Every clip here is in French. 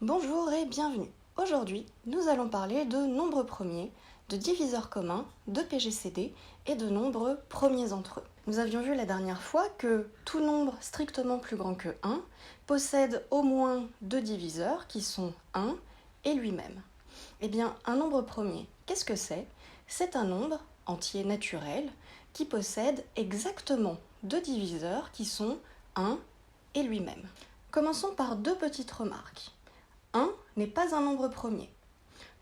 Bonjour et bienvenue. Aujourd'hui, nous allons parler de nombres premiers, de diviseurs communs, de PGCD et de nombres premiers entre eux. Nous avions vu la dernière fois que tout nombre strictement plus grand que 1 possède au moins deux diviseurs qui sont 1 et lui-même. Eh bien, un nombre premier, qu'est-ce que c'est ? C'est un nombre entier naturel qui possède exactement deux diviseurs qui sont 1 et lui-même. Commençons par deux petites remarques. 1 n'est pas un nombre premier.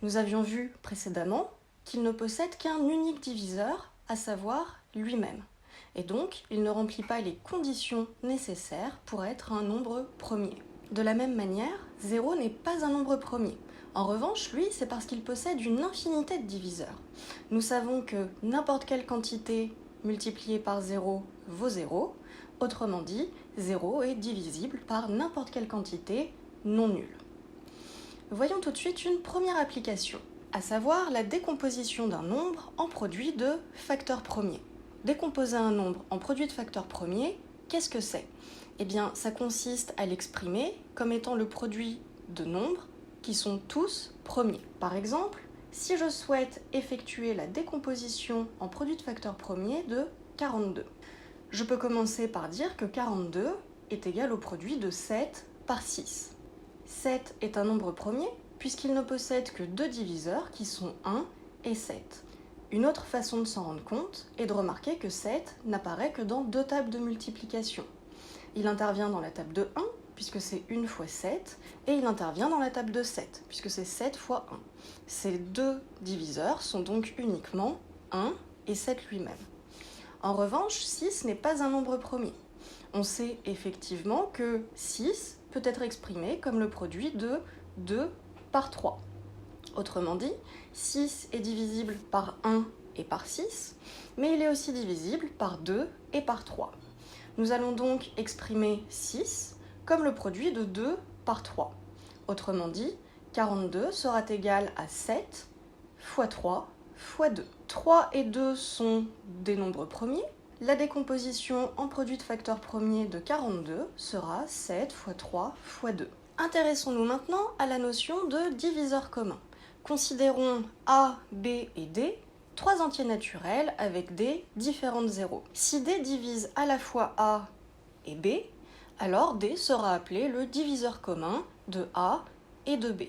Nous avions vu précédemment qu'il ne possède qu'un unique diviseur, à savoir lui-même. Et donc, il ne remplit pas les conditions nécessaires pour être un nombre premier. De la même manière, 0 n'est pas un nombre premier. En revanche, lui, c'est parce qu'il possède une infinité de diviseurs. Nous savons que n'importe quelle quantité multipliée par 0 vaut 0. Autrement dit, 0 est divisible par n'importe quelle quantité non nulle. Voyons tout de suite une première application, à savoir la décomposition d'un nombre en produit de facteurs premiers. Décomposer un nombre en produit de facteurs premiers, qu'est-ce que c'est ? Eh bien, ça consiste à l'exprimer comme étant le produit de nombres qui sont tous premiers. Par exemple, si je souhaite effectuer la décomposition en produit de facteurs premiers de 42, je peux commencer par dire que 42 est égal au produit de 7 par 6. 7 est un nombre premier puisqu'il ne possède que deux diviseurs qui sont 1 et 7. Une autre façon de s'en rendre compte est de remarquer que 7 n'apparaît que dans deux tables de multiplication. Il intervient dans la table de 1 puisque c'est 1 fois 7 et il intervient dans la table de 7 puisque c'est 7 fois 1. Ces deux diviseurs sont donc uniquement 1 et 7 lui-même. En revanche, 6 n'est pas un nombre premier. On sait effectivement que 6 peut être exprimé comme le produit de 2 par 3. Autrement dit, 6 est divisible par 1 et par 6, mais il est aussi divisible par 2 et par 3. Nous allons donc exprimer 6 comme le produit de 2 par 3. Autrement dit, 42 sera égal à 7 fois 3 fois 2. 3 et 2 sont des nombres premiers. La décomposition en produit de facteurs premiers de 42 sera 7 fois 3 fois 2. Intéressons-nous maintenant à la notion de diviseur commun. Considérons A, B et D, trois entiers naturels avec des différentes zéros. Si D divise à la fois A et B, alors D sera appelé le diviseur commun de A et de B.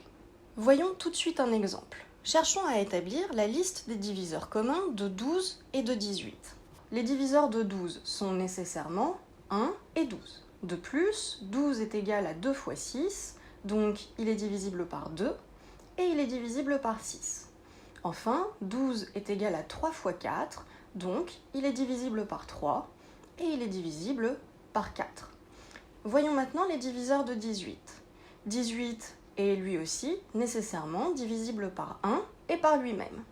Voyons tout de suite un exemple. Cherchons à établir la liste des diviseurs communs de 12 et de 18. Les diviseurs de 12 sont nécessairement 1 et 12. De plus, 12 est égal à 2 fois 6, donc il est divisible par 2, et il est divisible par 6. Enfin, 12 est égal à 3 fois 4, donc il est divisible par 3, et il est divisible par 4. Voyons maintenant les diviseurs de 18. 18 est lui aussi nécessairement divisible par 1 et par lui-même.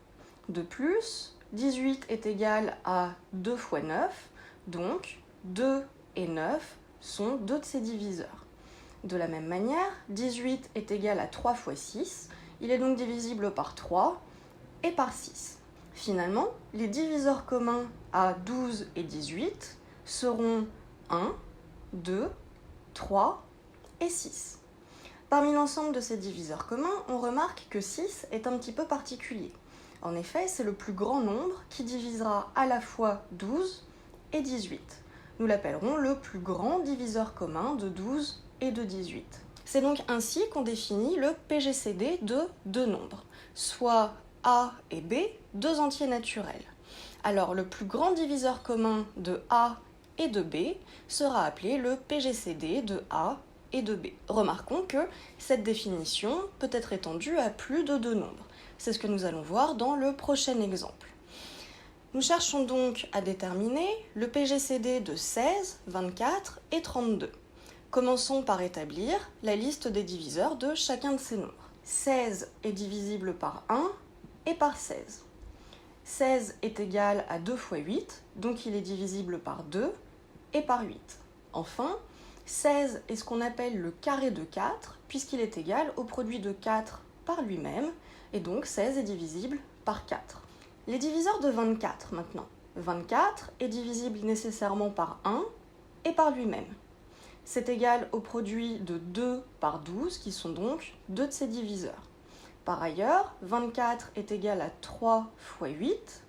De plus, 18 est égal à 2 fois 9, donc 2 et 9 sont deux de ses diviseurs. De la même manière, 18 est égal à 3 fois 6, il est donc divisible par 3 et par 6. Finalement, les diviseurs communs à 12 et 18 seront 1, 2, 3 et 6. Parmi l'ensemble de ces diviseurs communs, on remarque que 6 est un petit peu particulier. En effet, c'est le plus grand nombre qui divisera à la fois 12 et 18. Nous l'appellerons le plus grand diviseur commun de 12 et de 18. C'est donc ainsi qu'on définit le PGCD de deux nombres, soit A et B, deux entiers naturels. Alors le plus grand diviseur commun de A et de B sera appelé le PGCD de A et de B. Remarquons que cette définition peut être étendue à plus de deux nombres. C'est ce que nous allons voir dans le prochain exemple. Nous cherchons donc à déterminer le PGCD de 16, 24 et 32. Commençons par établir la liste des diviseurs de chacun de ces nombres. 16 est divisible par 1 et par 16. 16 est égal à 2 fois 8, donc il est divisible par 2 et par 8. Enfin, 16 est ce qu'on appelle le carré de 4, puisqu'il est égal au produit de 4 par lui-même, et donc 16 est divisible par 4. Les diviseurs de 24 maintenant. 24 est divisible nécessairement par 1 et par lui-même. c'est égal au produit de 2 par 12, qui sont donc 2 de ses diviseurs. Par ailleurs, 24 est égal à 3 fois 8,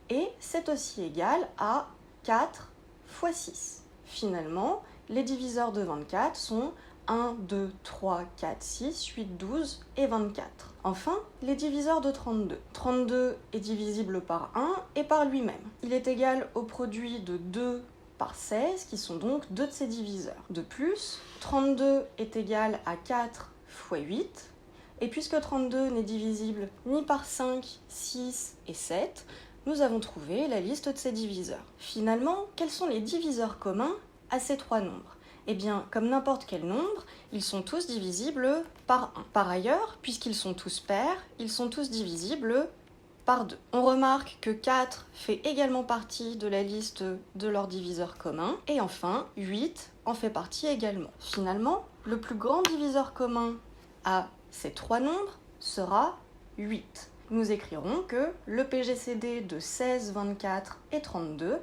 et c'est aussi égal à 4 fois 6. Finalement, les diviseurs de 24 sont 1, 2, 3, 4, 6, 8, 12 et 24. Enfin, les diviseurs de 32. 32 est divisible par 1 et par lui-même. Il est égal au produit de 2 par 16, qui sont donc 2 de ses diviseurs. De plus, 32 est égal à 4 fois 8, et puisque 32 n'est divisible ni par 5, 6 et 7, nous avons trouvé la liste de ses diviseurs. Finalement, quels sont les diviseurs communs à ces trois nombres ? Eh bien, comme n'importe quel nombre, ils sont tous divisibles par 1. Par ailleurs, puisqu'ils sont tous pairs, ils sont tous divisibles par 2. On remarque que 4 fait également partie de la liste de leurs diviseurs communs. Et enfin, 8 en fait partie également. Finalement, le plus grand diviseur commun à ces trois nombres sera 8. Nous écrirons que le PGCD de 16, 24 et 32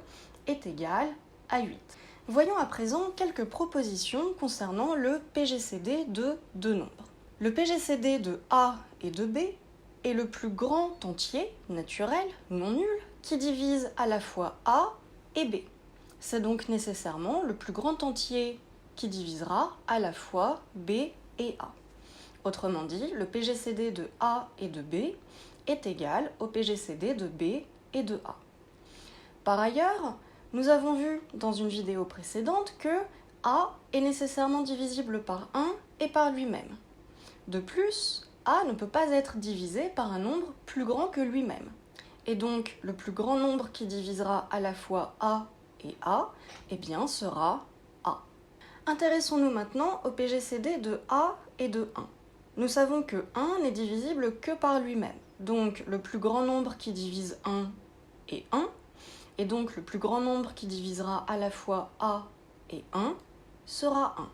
est égal à 8. Voyons à présent quelques propositions concernant le PGCD de deux nombres. Le PGCD de A et de B est le plus grand entier, naturel, non nul, qui divise à la fois A et B. C'est donc nécessairement le plus grand entier qui divisera à la fois B et A. Autrement dit, le PGCD de A et de B est égal au PGCD de B et de A. Par ailleurs, nous avons vu dans une vidéo précédente que A est nécessairement divisible par 1 et par lui-même. De plus, A ne peut pas être divisé par un nombre plus grand que lui-même. Et donc, le plus grand nombre qui divisera à la fois A et A, eh bien, sera A. Intéressons-nous maintenant au PGCD de A et de 1. Nous savons que 1 n'est divisible que par lui-même. Donc, le plus grand nombre qui divise 1 est 1. Et donc, le plus grand nombre qui divisera à la fois A et 1 sera 1.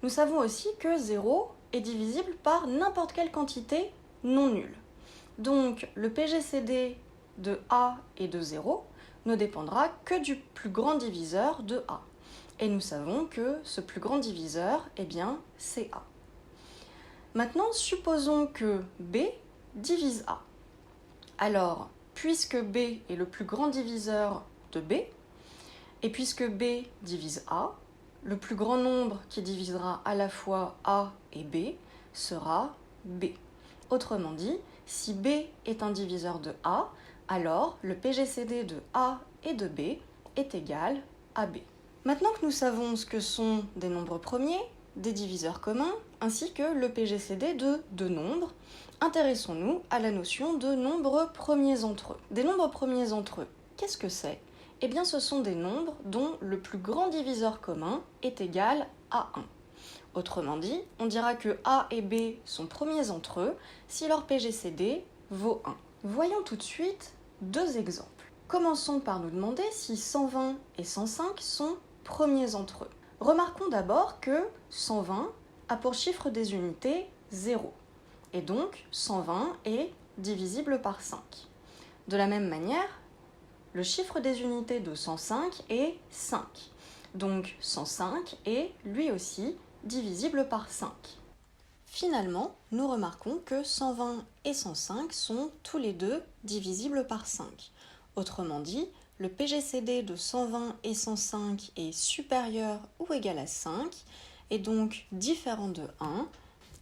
Nous savons aussi que 0 est divisible par n'importe quelle quantité non nulle. Donc, le PGCD de A et de 0 ne dépendra que du plus grand diviseur de A. Et nous savons que ce plus grand diviseur, eh bien, c'est A. Maintenant, supposons que B divise A. Alors, puisque B est le plus grand diviseur de B, et puisque B divise A, le plus grand nombre qui divisera à la fois A et B sera B. Autrement dit, si B est un diviseur de A, alors le PGCD de A et de B est égal à B. Maintenant que nous savons ce que sont des nombres premiers, des diviseurs communs, ainsi que le PGCD de deux nombres, intéressons-nous à la notion de nombres premiers entre eux. Des nombres premiers entre eux, qu'est-ce que c'est ? Eh bien, ce sont des nombres dont le plus grand diviseur commun est égal à 1. Autrement dit, on dira que A et B sont premiers entre eux si leur PGCD vaut 1. Voyons tout de suite deux exemples. Commençons par nous demander si 120 et 105 sont premiers entre eux. Remarquons d'abord que 120 a pour chiffre des unités 0. Et donc, 120 est divisible par 5. De la même manière, le chiffre des unités de 105 est 5. Donc, 105 est, lui aussi, divisible par 5. Finalement, nous remarquons que 120 et 105 sont tous les deux divisibles par 5. Autrement dit, le PGCD de 120 et 105 est supérieur ou égal à 5, et donc différent de 1.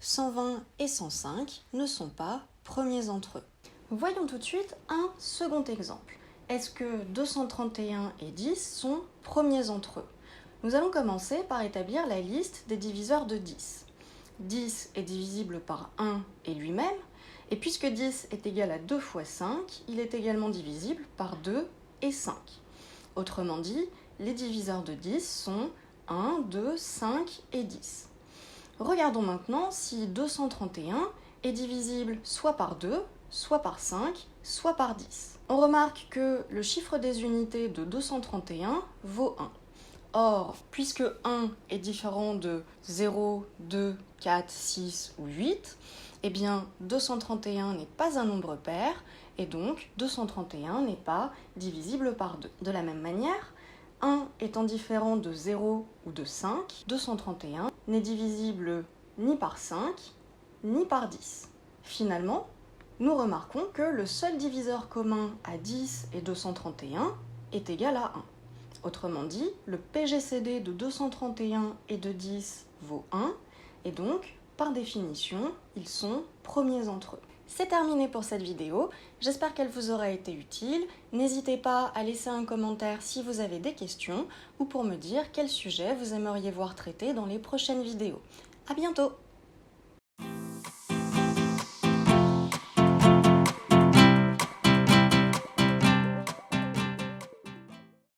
120 et 105 ne sont pas premiers entre eux. Voyons tout de suite un second exemple. Est-ce que 231 et 10 sont premiers entre eux ? Nous allons commencer par établir la liste des diviseurs de 10. 10 est divisible par 1 et lui-même, et puisque 10 est égal à 2 fois 5, il est également divisible par 2 et 5. Autrement dit, les diviseurs de 10 sont 1, 2, 5 et 10. Regardons maintenant si 231 est divisible soit par 2, soit par 5, soit par 10. On remarque que le chiffre des unités de 231 vaut 1. Or, puisque 1 est différent de 0, 2, 4, 6 ou 8, eh bien 231 n'est pas un nombre pair, et donc 231 n'est pas divisible par 2. De la même manière, 1 étant différent de 0 ou de 5, 231 n'est divisible ni par 5, ni par 10. Finalement, nous remarquons que le seul diviseur commun à 10 et 231 est égal à 1. Autrement dit, le PGCD de 231 et de 10 vaut 1, et donc, par définition, ils sont premiers entre eux. C'est terminé pour cette vidéo, j'espère qu'elle vous aura été utile. N'hésitez pas à laisser un commentaire si vous avez des questions ou pour me dire quel sujet vous aimeriez voir traité dans les prochaines vidéos. À bientôt!